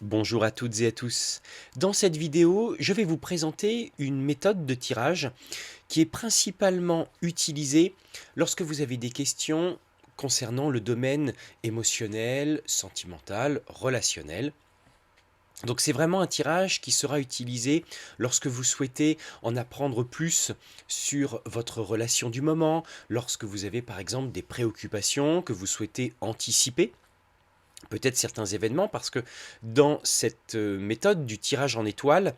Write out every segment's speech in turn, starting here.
Bonjour à toutes et à tous. Dans cette vidéo, je vais vous présenter une méthode de tirage qui est principalement utilisée lorsque vous avez des questions concernant le domaine émotionnel, sentimental, relationnel. Donc c'est vraiment un tirage qui sera utilisé lorsque vous souhaitez en apprendre plus sur votre relation du moment, lorsque vous avez par exemple des préoccupations que vous souhaitez anticiper peut-être certains événements, parce que dans cette méthode du tirage en étoiles,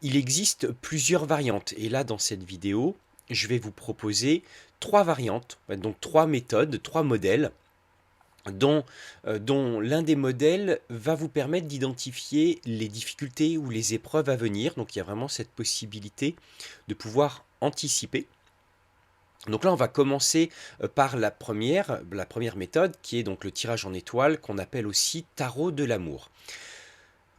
il existe plusieurs variantes. Et là, dans cette vidéo, je vais vous proposer trois variantes, donc trois méthodes, trois modèles, dont l'un des modèles va vous permettre d'identifier les difficultés ou les épreuves à venir. Donc il y a vraiment cette possibilité de pouvoir anticiper. Donc là, on va commencer par la première méthode, qui est donc le tirage en étoiles, qu'on appelle aussi tarot de l'amour.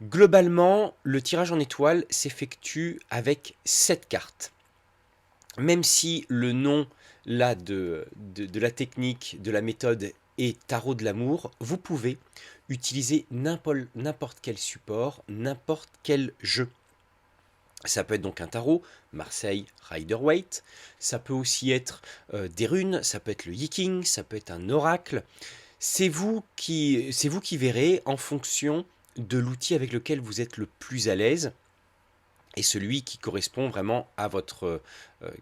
Globalement, le tirage en étoiles s'effectue avec 7 cartes. Même si le nom là de la technique, de la méthode est tarot de l'amour, vous pouvez utiliser n'importe quel support, n'importe quel jeu. Ça peut être donc un tarot, Marseille Rider-Waite, ça peut aussi être des runes, ça peut être le Yiking, ça peut être un oracle. C'est vous qui verrez en fonction de l'outil avec lequel vous êtes le plus à l'aise et celui qui correspond vraiment à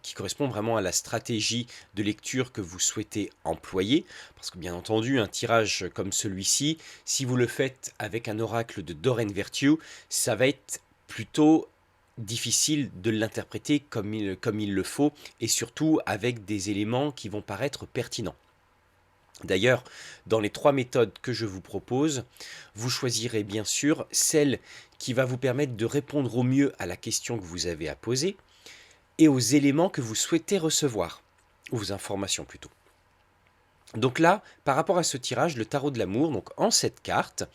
qui correspond vraiment à la stratégie de lecture que vous souhaitez employer. Parce que bien entendu, un tirage comme celui-ci, si vous le faites avec un oracle de Doreen Virtue, ça va être plutôt difficile de l'interpréter comme il le faut, et surtout avec des éléments qui vont paraître pertinents. D'ailleurs, dans les trois méthodes que je vous propose, vous choisirez bien sûr celle qui va vous permettre de répondre au mieux à la question que vous avez à poser et aux éléments que vous souhaitez recevoir, aux informations plutôt. Donc là, par rapport à ce tirage, le tarot de l'amour, donc en 7 cartes,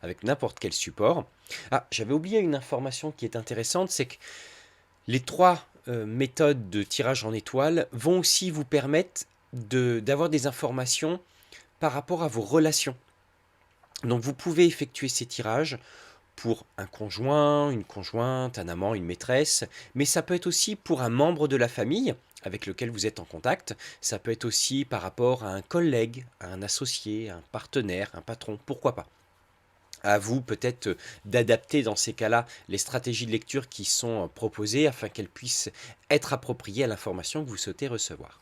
avec n'importe quel support. Ah, j'avais oublié une information qui est intéressante, c'est que les trois méthodes de tirage en étoiles vont aussi vous permettre d'avoir des informations par rapport à vos relations. Donc vous pouvez effectuer ces tirages pour un conjoint, une conjointe, un amant, une maîtresse, mais ça peut être aussi pour un membre de la famille avec lequel vous êtes en contact, ça peut être aussi par rapport à un collègue, à un associé, à un partenaire, un patron, pourquoi pas. À vous peut-être d'adapter dans ces cas-là les stratégies de lecture qui sont proposées afin qu'elles puissent être appropriées à l'information que vous souhaitez recevoir.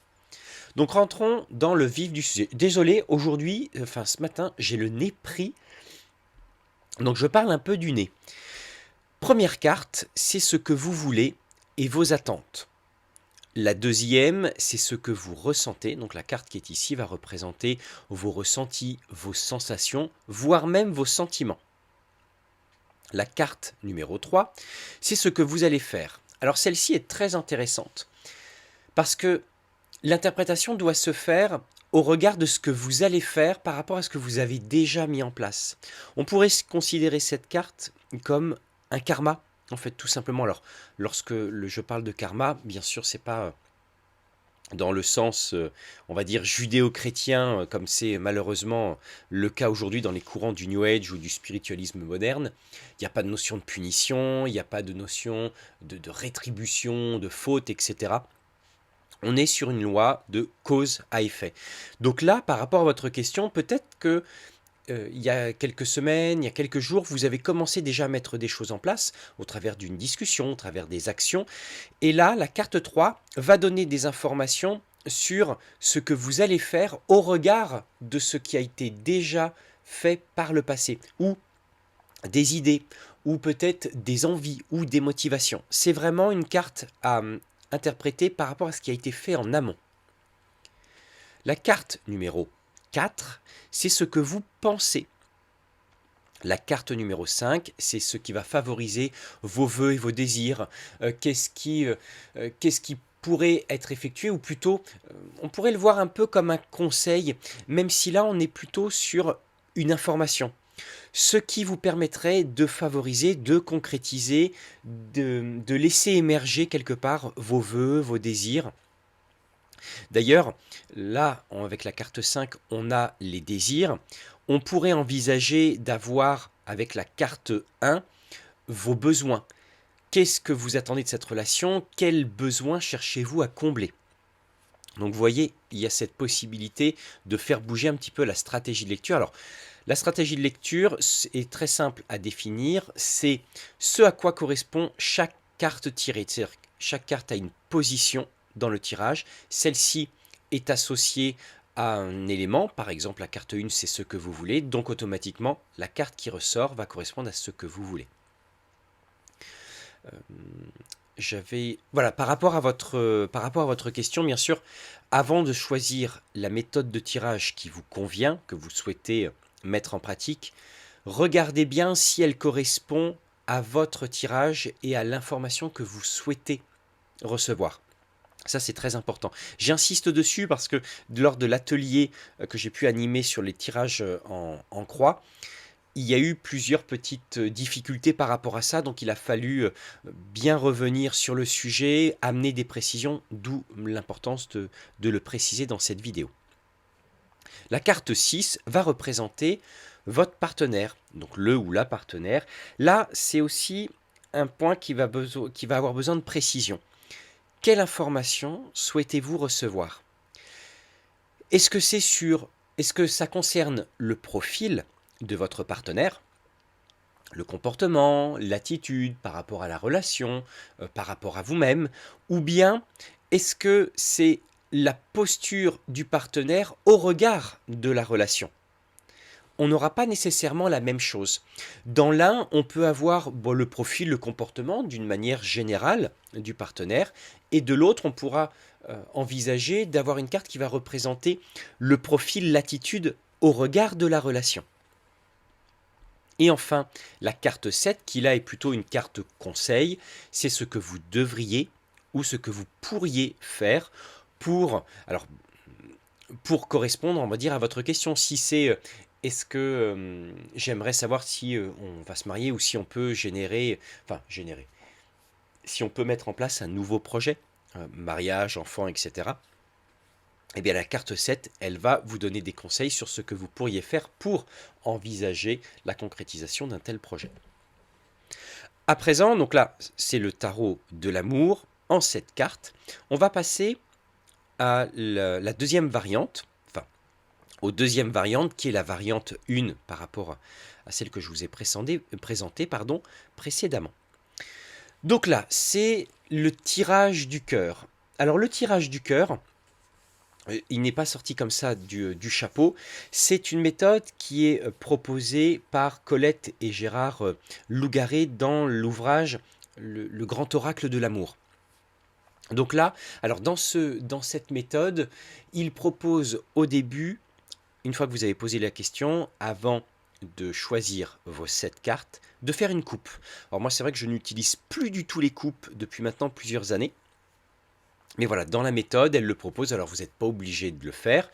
Donc rentrons dans le vif du sujet. Désolé, aujourd'hui, ce matin, j'ai le nez pris, donc je parle un peu du nez. Première carte, c'est ce que vous voulez et vos attentes. La deuxième, c'est ce que vous ressentez. Donc la carte qui est ici va représenter vos ressentis, vos sensations, voire même vos sentiments. La carte numéro 3, c'est ce que vous allez faire. Alors celle-ci est très intéressante parce que l'interprétation doit se faire au regard de ce que vous allez faire par rapport à ce que vous avez déjà mis en place. On pourrait considérer cette carte comme un karma, en fait, tout simplement. Alors, lorsque je parle de karma, bien sûr, c'est pas dans le sens, on va dire, judéo-chrétien, comme c'est malheureusement le cas aujourd'hui dans les courants du New Age ou du spiritualisme moderne. Il n'y a pas de notion de punition, il n'y a pas de notion de rétribution, de faute, etc. On est sur une loi de cause à effet. Donc là, par rapport à votre question, peut-être que il y a quelques semaines, il y a quelques jours, vous avez commencé déjà à mettre des choses en place au travers d'une discussion, au travers des actions. Et là, la carte 3 va donner des informations sur ce que vous allez faire au regard de ce qui a été déjà fait par le passé, ou des idées, ou peut-être des envies, ou des motivations. C'est vraiment une carte à interpréter par rapport à ce qui a été fait en amont. La carte numéro 4, c'est ce que vous pensez. La carte numéro 5, c'est ce qui va favoriser vos vœux et vos désirs. Qu'est-ce qui pourrait être effectué, ou plutôt, on pourrait le voir un peu comme un conseil, même si là, on est plutôt sur une information. Ce qui vous permettrait de favoriser, de concrétiser, de laisser émerger quelque part vos vœux, vos désirs. D'ailleurs, là, avec la carte 5, on a les désirs. On pourrait envisager d'avoir avec la carte 1 vos besoins. Qu'est-ce que vous attendez de cette relation? Quels besoins cherchez-vous à combler? Donc vous voyez, il y a cette possibilité de faire bouger un petit peu la stratégie de lecture. Alors, la stratégie de lecture est très simple à définir. C'est ce à quoi correspond chaque carte tirée. C'est-à-dire que chaque carte a une position dans le tirage. Celle-ci est associée à un élément. Par exemple, la carte 1, c'est ce que vous voulez. Donc automatiquement, la carte qui ressort va correspondre à ce que vous voulez. Voilà, par rapport à votre question, bien sûr, avant de choisir la méthode de tirage qui vous convient, que vous souhaitez mettre en pratique, regardez bien si elle correspond à votre tirage et à l'information que vous souhaitez recevoir. Ça, c'est très important. J'insiste dessus parce que lors de l'atelier que j'ai pu animer sur les tirages en croix, il y a eu plusieurs petites difficultés par rapport à ça, donc il a fallu bien revenir sur le sujet, amener des précisions, d'où l'importance de le préciser dans cette vidéo. La carte 6 va représenter votre partenaire, donc le ou la partenaire. Là, c'est aussi un point qui va avoir besoin de précision. Quelle information souhaitez-vous recevoir? Est-ce que ça concerne le profil de votre partenaire, le comportement, l'attitude par rapport à la relation, par rapport à vous-même, ou bien est-ce que c'est la posture du partenaire au regard de la relation? On n'aura pas nécessairement la même chose. Dans l'un, on peut avoir le profil, le comportement d'une manière générale du partenaire, et de l'autre, on pourra envisager d'avoir une carte qui va représenter le profil, l'attitude au regard de la relation. Et enfin, la carte 7, qui là est plutôt une carte conseil, c'est ce que vous devriez ou ce que vous pourriez faire pour correspondre, on va dire, à votre question. Si c'est est-ce que j'aimerais savoir si on va se marier ou si on peut générer, si on peut mettre en place un nouveau projet, mariage, enfant, etc. Eh bien, la carte 7, elle va vous donner des conseils sur ce que vous pourriez faire pour envisager la concrétisation d'un tel projet. À présent, donc là, c'est le tarot de l'amour en 7 cartes. On va passer à la deuxième variante, aux deuxième variante qui est la variante 1 par rapport à celle que je vous ai présentée précédemment. Donc là, c'est le tirage du cœur. Alors le tirage du cœur, il n'est pas sorti comme ça du chapeau. C'est une méthode qui est proposée par Colette et Gérard Lougaret dans l'ouvrage le Grand Oracle de l'amour. Donc là, alors dans cette méthode, il propose au début, une fois que vous avez posé la question, avant de choisir vos 7 cartes, de faire une coupe. Alors moi, c'est vrai que je n'utilise plus du tout les coupes depuis maintenant plusieurs années. Mais voilà, dans la méthode, elle le propose, alors vous n'êtes pas obligé de le faire,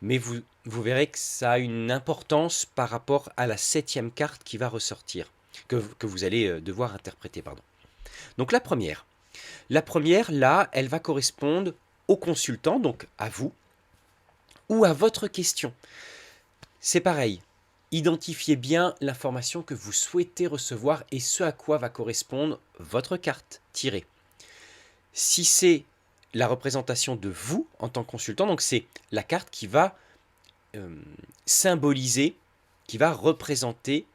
mais vous verrez que ça a une importance par rapport à la 7e carte qui va ressortir, que vous allez devoir interpréter. Donc la première, là, elle va correspondre au consultant, donc à vous, ou à votre question. C'est pareil, identifiez bien l'information que vous souhaitez recevoir et ce à quoi va correspondre votre carte tirée. Si c'est la représentation de vous en tant que consultant, donc c'est la carte qui va symboliser, qui va vous représenter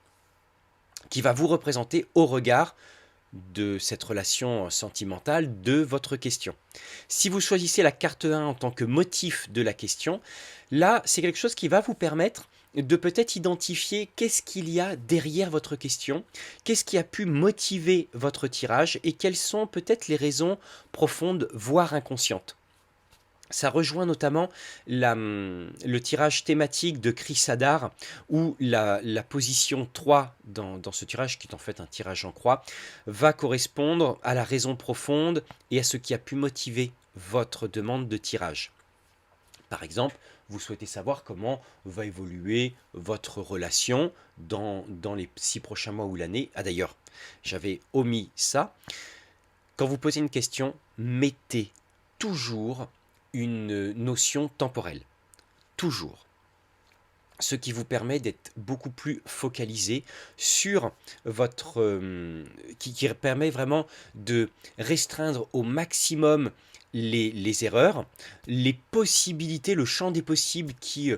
au regard de cette relation sentimentale de votre question. Si vous choisissez la carte 1 en tant que motif de la question, là, c'est quelque chose qui va vous permettre de peut-être identifier qu'est-ce qu'il y a derrière votre question, qu'est-ce qui a pu motiver votre tirage et quelles sont peut-être les raisons profondes, voire inconscientes. Ça rejoint notamment le tirage thématique de Chris Hadar, où la position 3 dans ce tirage, qui est en fait un tirage en croix, va correspondre à la raison profonde et à ce qui a pu motiver votre demande de tirage. Par exemple, vous souhaitez savoir comment va évoluer votre relation dans les 6 prochains mois ou l'année. Ah d'ailleurs, j'avais omis ça. Quand vous posez une question, mettez toujours une notion temporelle. Toujours. ce qui vous permet d'être beaucoup plus focalisé sur votre... qui permet vraiment de restreindre au maximum les erreurs, les possibilités, le champ des possibles qui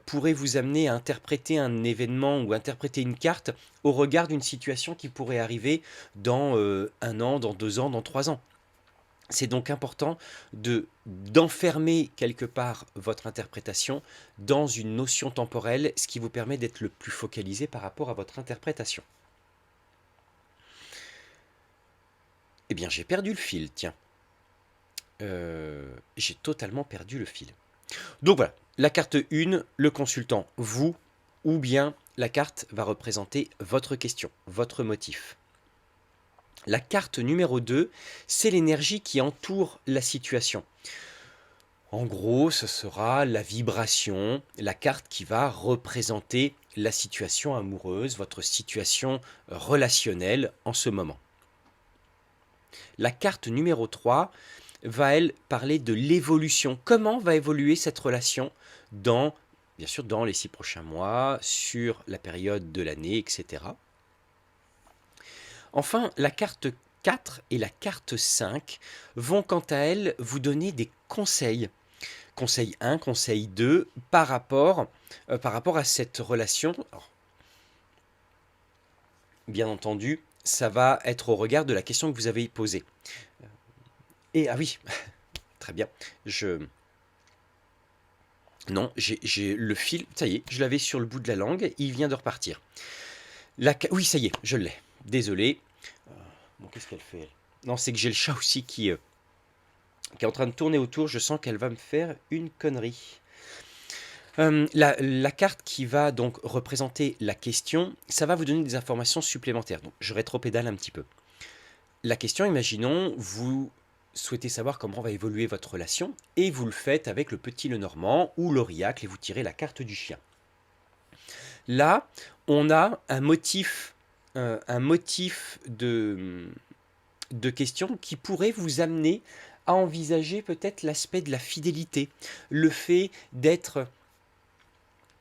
pourrait vous amener à interpréter un événement ou interpréter une carte au regard d'une situation qui pourrait arriver dans 1 an, dans 2 ans, dans 3 ans. C'est donc important d'enfermer quelque part votre interprétation dans une notion temporelle, ce qui vous permet d'être le plus focalisé par rapport à votre interprétation. Eh bien, j'ai perdu le fil, tiens. J'ai totalement perdu le fil. Donc voilà, la carte 1, le consultant, vous, ou bien la carte va représenter votre question, votre motif. La carte numéro 2, c'est l'énergie qui entoure la situation. En gros, ce sera la vibration, la carte qui va représenter la situation amoureuse, votre situation relationnelle en ce moment. La carte numéro 3 va, elle, parler de l'évolution. Comment va évoluer cette relation bien sûr, dans les 6 prochains mois, sur la période de l'année, etc. Enfin, la carte 4 et la carte 5 vont quant à elles vous donner des conseils. Conseil 1, conseil 2, par rapport à cette relation. Alors, bien entendu, ça va être au regard de la question que vous avez posée. Et ah oui, très bien, non, j'ai le fil, ça y est, je l'avais sur le bout de la langue, il vient de repartir. Oui, ça y est, je l'ai. Désolé. Bon, qu'est-ce qu'elle fait, elle? Non, c'est que j'ai le chat aussi qui est en train de tourner autour. Je sens qu'elle va me faire une connerie. La carte qui va donc représenter la question, ça va vous donner des informations supplémentaires. Donc, je rétropédale un petit peu. La question, imaginons, vous souhaitez savoir comment va évoluer votre relation et vous le faites avec le petit Lenormand ou l'Auriacle et vous tirez la carte du chien. Là, on a un motif de question qui pourrait vous amener à envisager peut-être l'aspect de la fidélité, le fait d'être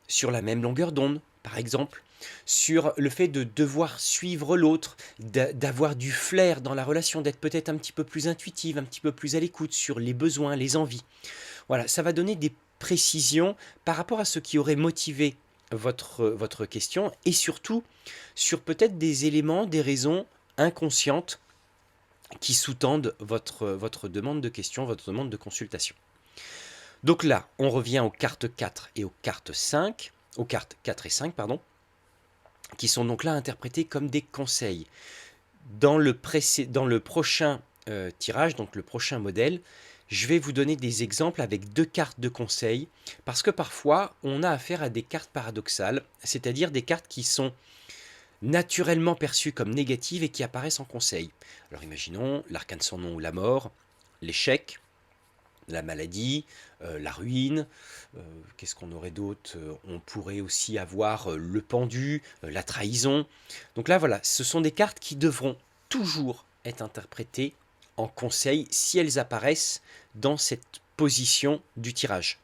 sur la même longueur d'onde, par exemple, sur le fait de devoir suivre l'autre, d'avoir du flair dans la relation, d'être peut-être un petit peu plus intuitive, un petit peu plus à l'écoute sur les besoins, les envies. Voilà, ça va donner des précisions par rapport à ce qui aurait motivé votre question et surtout sur peut-être des éléments, des raisons inconscientes qui sous-tendent votre demande de question, votre demande de consultation. Donc là, on revient aux cartes 4 et aux cartes 5, aux cartes 4 et 5, pardon, qui sont donc là interprétées comme des conseils. Dans le prochain tirage, donc le prochain modèle, je vais vous donner des exemples avec 2 cartes de conseils, parce que parfois, on a affaire à des cartes paradoxales, c'est-à-dire des cartes qui sont naturellement perçues comme négatives et qui apparaissent en conseil. Alors imaginons l'arcane sans nom ou la mort, l'échec, la maladie, la ruine, qu'est-ce qu'on aurait d'autre? On pourrait aussi avoir le pendu, la trahison. Donc là, voilà, ce sont des cartes qui devront toujours être interprétées en conseil si elles apparaissent dans cette position du tirage.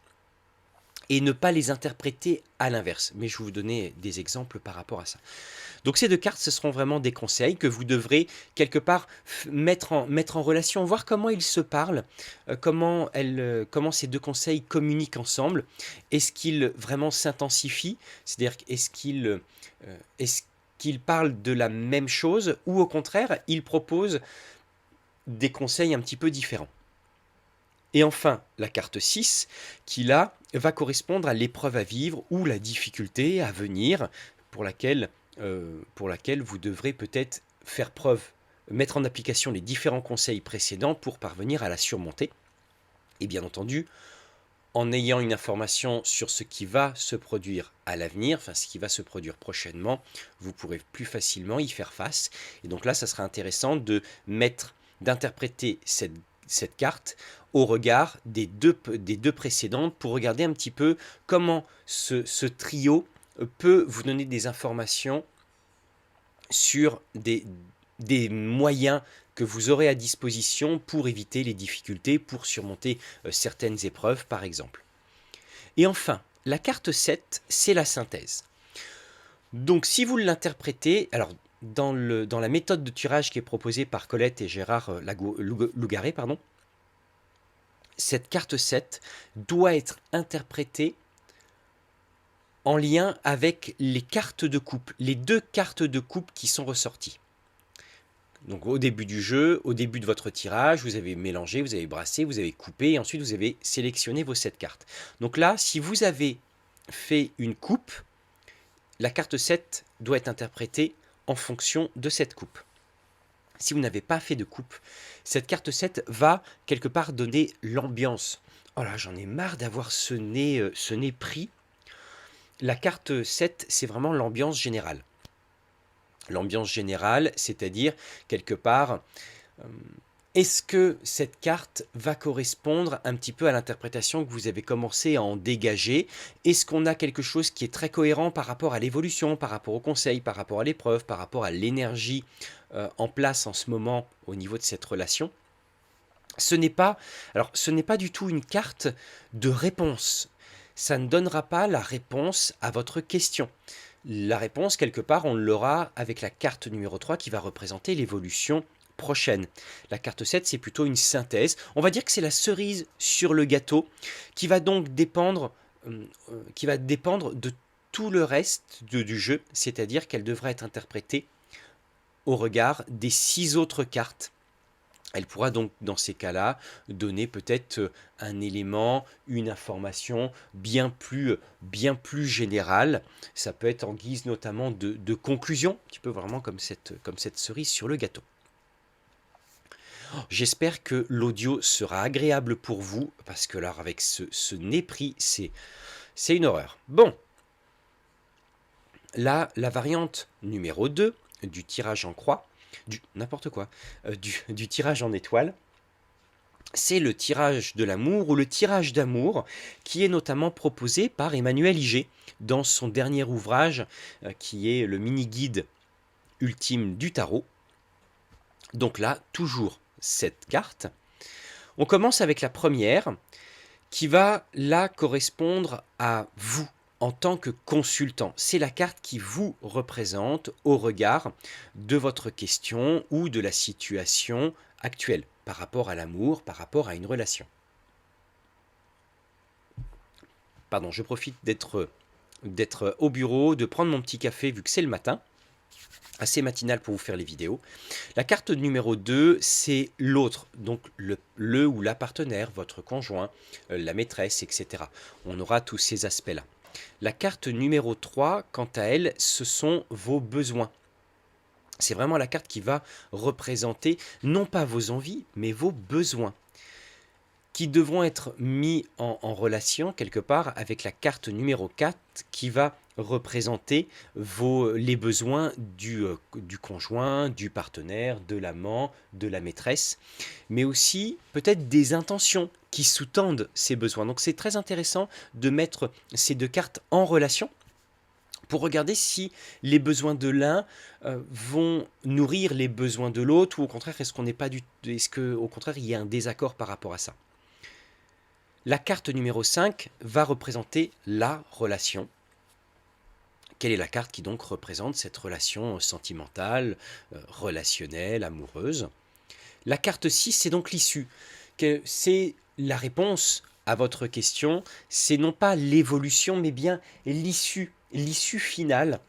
Et ne pas les interpréter à l'inverse. Mais je vais vous donner des exemples par rapport à ça. Donc ces 2 cartes, ce seront vraiment des conseils que vous devrez quelque part mettre en relation, voir comment ils se parlent, comment ces 2 conseils communiquent ensemble. Est-ce qu'ils vraiment s'intensifient? C'est-à-dire, est-ce qu'ils parlent de la même chose ou au contraire, ils proposent des conseils un petit peu différents? Et enfin, la carte 6, qui là va correspondre à l'épreuve à vivre ou la difficulté à venir pour laquelle vous devrez peut-être faire preuve, mettre en application les différents conseils précédents pour parvenir à la surmonter. Et bien entendu, en ayant une information sur ce qui va se produire à l'avenir, enfin ce qui va se produire prochainement, vous pourrez plus facilement y faire face. Et donc là, ça sera intéressant d'interpréter cette carte au regard des deux précédentes pour regarder un petit peu comment ce trio peut vous donner des informations sur des moyens que vous aurez à disposition pour éviter les difficultés, pour surmonter certaines épreuves par exemple. Et enfin, la carte 7, c'est la synthèse. Donc si vous l'interprétez, alors dans la méthode de tirage qui est proposée par Colette et Gérard Lougaret, pardon, cette carte 7 doit être interprétée en lien avec les cartes de coupe, les 2 cartes de coupe qui sont ressorties. Donc au début du jeu, au début de votre tirage, vous avez mélangé, vous avez brassé, vous avez coupé, et ensuite vous avez sélectionné vos 7 cartes. Donc là, si vous avez fait une coupe, la carte 7 doit être interprétée en fonction de cette coupe. Si vous n'avez pas fait de coupe, cette carte 7 va quelque part donner l'ambiance. Oh là, j'en ai marre d'avoir ce nez pris. La carte 7, c'est vraiment l'ambiance générale. L'ambiance générale, c'est-à-dire, quelque part, est-ce que cette carte va correspondre un petit peu à l'interprétation que vous avez commencé à en dégager? Est-ce qu'on a quelque chose qui est très cohérent par rapport à l'évolution, par rapport au conseil, par rapport à l'épreuve, par rapport à l'énergie en place en ce moment au niveau de cette relation? Ce n'est pas du tout une carte de réponse. Ça ne donnera pas la réponse à votre question. La réponse, quelque part, on l'aura avec la carte numéro 3 qui va représenter l'évolution prochaine. La carte 7, c'est plutôt une synthèse. On va dire que c'est la cerise sur le gâteau qui va donc dépendre de tout le reste du jeu, c'est-à-dire qu'elle devra être interprétée au regard des 6 autres cartes. Elle pourra donc, dans ces cas-là, donner peut-être un élément, une information bien plus générale. Ça peut être en guise notamment de conclusion, un petit peu vraiment comme cette cerise sur le gâteau. J'espère que l'audio sera agréable pour vous, parce que là, avec ce nez pris, c'est une horreur. Bon, là, la variante numéro 2 du tirage en croix, du tirage en étoile, c'est le tirage de l'amour ou le tirage d'amour qui est notamment proposé par Emmanuel Iger dans son dernier ouvrage qui est le mini-guide ultime du tarot. Donc là, toujours cette carte. On commence avec la première qui va là correspondre à vous en tant que consultant. C'est la carte qui vous représente au regard de votre question ou de la situation actuelle par rapport à l'amour, par rapport à une relation. Pardon, je profite d'être au bureau, de prendre mon petit café vu que c'est le matin. Assez matinal pour vous faire les vidéos. La carte numéro 2, c'est l'autre, donc le ou la partenaire, votre conjoint, la maîtresse, etc. On aura tous ces aspects-là. La carte numéro 3, quant à elle, ce sont vos besoins. C'est vraiment la carte qui va représenter non pas vos envies, mais vos besoins, qui devront être mis en relation quelque part avec la carte numéro 4 qui va représenter les besoins du conjoint, du partenaire, de l'amant, de la maîtresse, mais aussi peut-être des intentions qui sous-tendent ces besoins. Donc c'est très intéressant de mettre ces 2 cartes en relation pour regarder si les besoins de l'un vont nourrir les besoins de l'autre, ou au contraire, est-ce qu'au contraire, il y a un désaccord par rapport à ça. La carte numéro 5 va représenter la relation. Quelle est la carte qui donc représente cette relation sentimentale, relationnelle, amoureuse? La carte 6, c'est donc l'issue. C'est la réponse à votre question. C'est non pas l'évolution, mais bien l'issue finale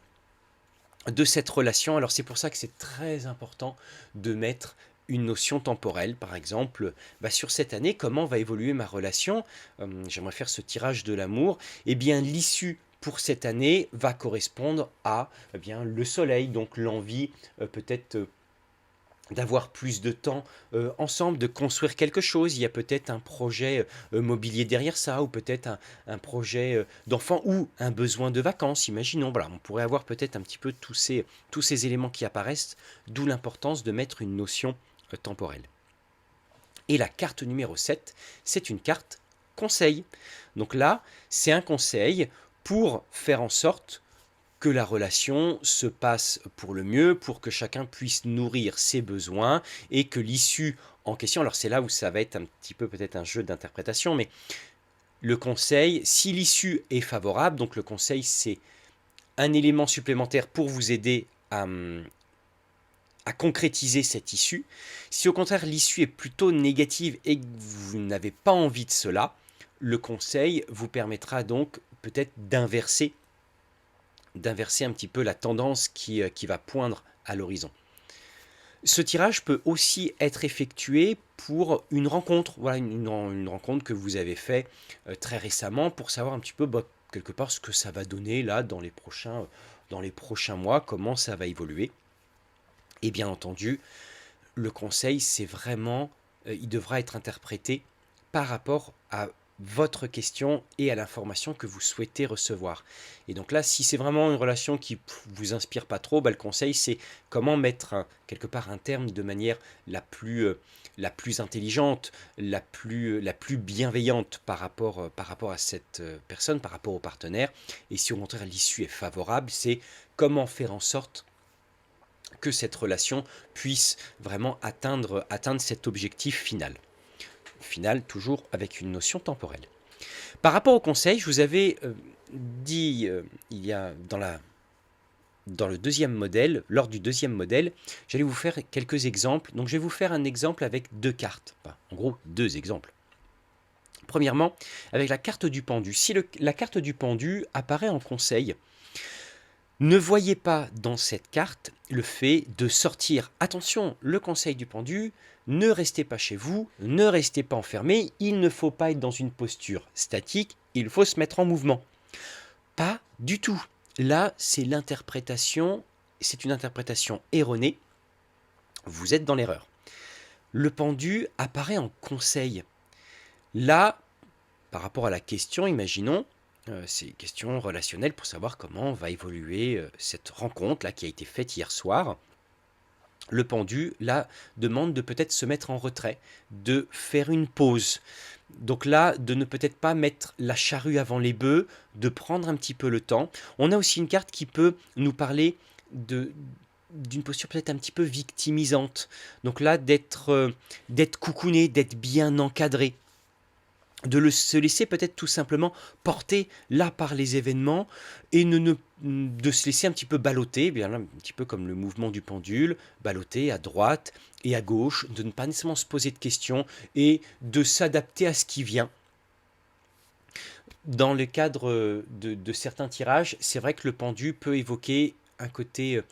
de cette relation. Alors c'est pour ça que c'est très important de mettre une notion temporelle, par exemple, sur cette année, comment va évoluer ma relation? J'aimerais faire ce tirage de l'amour. Eh bien, l'issue pour cette année va correspondre à le soleil, donc l'envie peut-être d'avoir plus de temps ensemble, de construire quelque chose. Il y a peut-être un projet mobilier derrière ça, ou peut-être un projet d'enfant, ou un besoin de vacances, imaginons. Voilà, on pourrait avoir peut-être un petit peu tous ces éléments qui apparaissent, d'où l'importance de mettre une notion temporelle. Et la carte numéro 7, c'est une carte conseil. Donc là, c'est un conseil pour faire en sorte que la relation se passe pour le mieux, pour que chacun puisse nourrir ses besoins, et que l'issue en question, alors c'est là où ça va être un petit peu peut-être un jeu d'interprétation, mais Le conseil, si l'issue est favorable, donc le conseil, c'est un élément supplémentaire pour vous aider à concrétiser cette issue. Si au contraire l'issue est plutôt négative et que vous n'avez pas envie de cela, le conseil vous permettra donc peut-être d'inverser un petit peu la tendance qui va poindre à l'horizon. Ce tirage peut aussi être effectué pour une rencontre, voilà, une rencontre que vous avez fait très récemment pour savoir un petit peu quelque part ce que ça va donner là dans les prochains mois, comment ça va évoluer. Et bien entendu, le conseil, c'est vraiment, il devra être interprété par rapport à votre question et à l'information que vous souhaitez recevoir. Et donc là, si c'est vraiment une relation qui vous inspire pas trop, le conseil, c'est comment mettre quelque part un terme de manière la plus intelligente, la plus bienveillante par rapport à cette personne, par rapport au partenaire. Et si au contraire l'issue est favorable, c'est comment faire en sorte que cette relation puisse vraiment atteindre cet objectif final. Final, toujours avec une notion temporelle. Par rapport au conseil, je vous avais dit il y a dans le deuxième modèle, lors du deuxième modèle, j'allais vous faire quelques exemples. Donc je vais vous faire un exemple avec deux cartes. Enfin, en gros, deux exemples. Premièrement, avec la carte du pendu. Si la carte du pendu apparaît en conseil, ne voyez pas dans cette carte le fait de sortir. Attention, le conseil du pendu, ne restez pas chez vous, ne restez pas enfermé, il ne faut pas être dans une posture statique, il faut se mettre en mouvement. Pas du tout. Là, c'est une interprétation erronée. Vous êtes dans l'erreur. Le pendu apparaît en conseil. Là, par rapport à la question, imaginons, c'est une question relationnelle pour savoir comment va évoluer cette rencontre là qui a été faite hier soir. Le pendu, là, demande de peut-être se mettre en retrait, de faire une pause. Donc là, de ne peut-être pas mettre la charrue avant les bœufs, de prendre un petit peu le temps. On a aussi une carte qui peut nous parler d'une posture peut-être un petit peu victimisante. Donc là, d'être coucouné, d'être bien encadré, se laisser peut-être tout simplement porter là par les événements et de se laisser un petit peu balloter, bien là, un petit peu comme le mouvement du pendule, balloter à droite et à gauche, de ne pas nécessairement se poser de questions et de s'adapter à ce qui vient. Dans le cadre de certains tirages, c'est vrai que le pendu peut évoquer un côté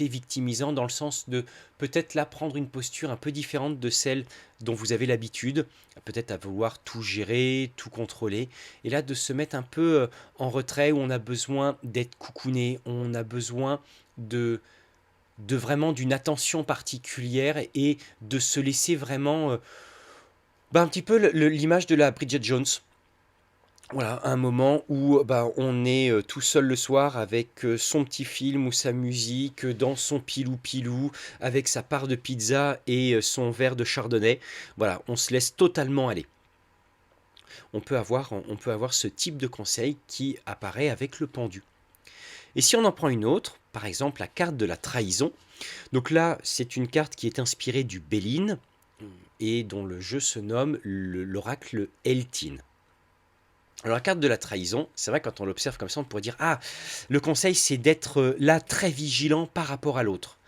victimisant dans le sens de peut-être là prendre une posture un peu différente de celle dont vous avez l'habitude, peut-être à vouloir tout gérer, tout contrôler, et là de se mettre un peu en retrait où on a besoin d'être coucouné, on a besoin de vraiment d'une attention particulière et de se laisser vraiment un petit peu l'image de la Bridget Jones. Voilà, un moment où on est tout seul le soir avec son petit film ou sa musique, dans son pilou-pilou, avec sa part de pizza et son verre de chardonnay. Voilà, on se laisse totalement aller. On peut avoir ce type de conseil qui apparaît avec le pendu. Et si on en prend une autre, par exemple la carte de la trahison, donc là c'est une carte qui est inspirée du Béline et dont le jeu se nomme l'oracle Eltin. Alors la carte de la trahison, c'est vrai quand on l'observe comme ça, on pourrait dire ah, le conseil c'est d'être là très vigilant par rapport à l'autre.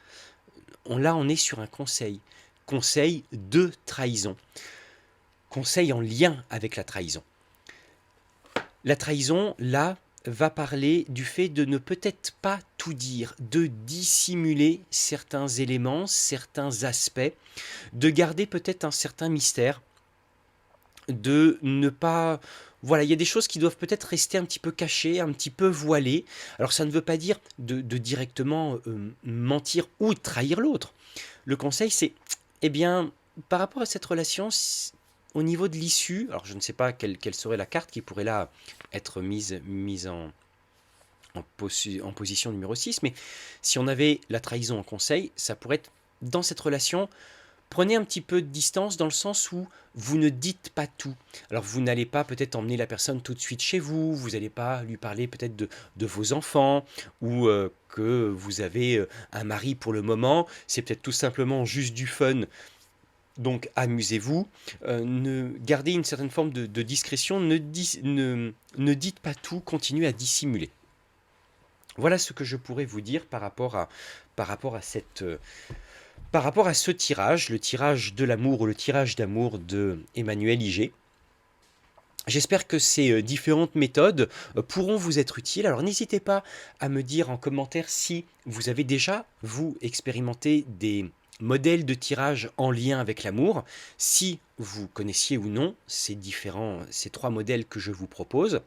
Là on est sur un conseil de trahison, conseil en lien avec la trahison. La trahison là va parler du fait de ne peut-être pas tout dire, de dissimuler certains éléments, certains aspects, de garder peut-être un certain mystère, de ne pas... Voilà, il y a des choses qui doivent peut-être rester un petit peu cachées, un petit peu voilées. Alors ça ne veut pas dire de directement mentir ou trahir l'autre. Le conseil, c'est, eh bien, par rapport à cette relation, au niveau de l'issue, alors je ne sais pas quelle serait la carte qui pourrait là être mise en position numéro 6, mais si on avait la trahison en conseil, ça pourrait être dans cette relation... Prenez un petit peu de distance dans le sens où vous ne dites pas tout. Alors vous n'allez pas peut-être emmener la personne tout de suite chez vous, vous n'allez pas lui parler peut-être de vos enfants ou que vous avez un mari pour le moment. C'est peut-être tout simplement juste du fun Donc amusez-vous, gardez une certaine forme de discrétion, ne dites pas tout, continuez à dissimuler. Voilà ce que je pourrais vous dire par rapport à par rapport à ce tirage, le tirage de l'amour ou le tirage d'amour de Emmanuel Iger. J'espère que ces différentes méthodes pourront vous être utiles. Alors n'hésitez pas à me dire en commentaire si vous avez déjà, vous, expérimenté des modèles de tirage en lien avec l'amour, si vous connaissiez ou non ces trois modèles que je vous propose.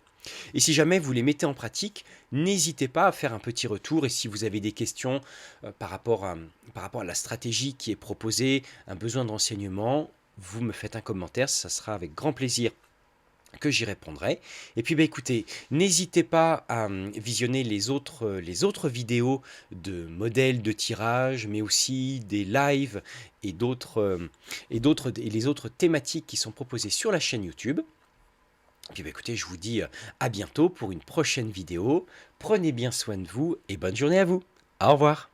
Et si jamais vous les mettez en pratique, n'hésitez pas à faire un petit retour. Et si vous avez des questions par rapport à la stratégie qui est proposée, un besoin de renseignement, vous me faites un commentaire, ça sera avec grand plaisir que j'y répondrai. Et puis écoutez, n'hésitez pas à visionner les autres vidéos de modèles de tirage, mais aussi des lives et les autres thématiques qui sont proposées sur la chaîne YouTube. Et puis écoutez, je vous dis à bientôt pour une prochaine vidéo. Prenez bien soin de vous et bonne journée à vous. Au revoir.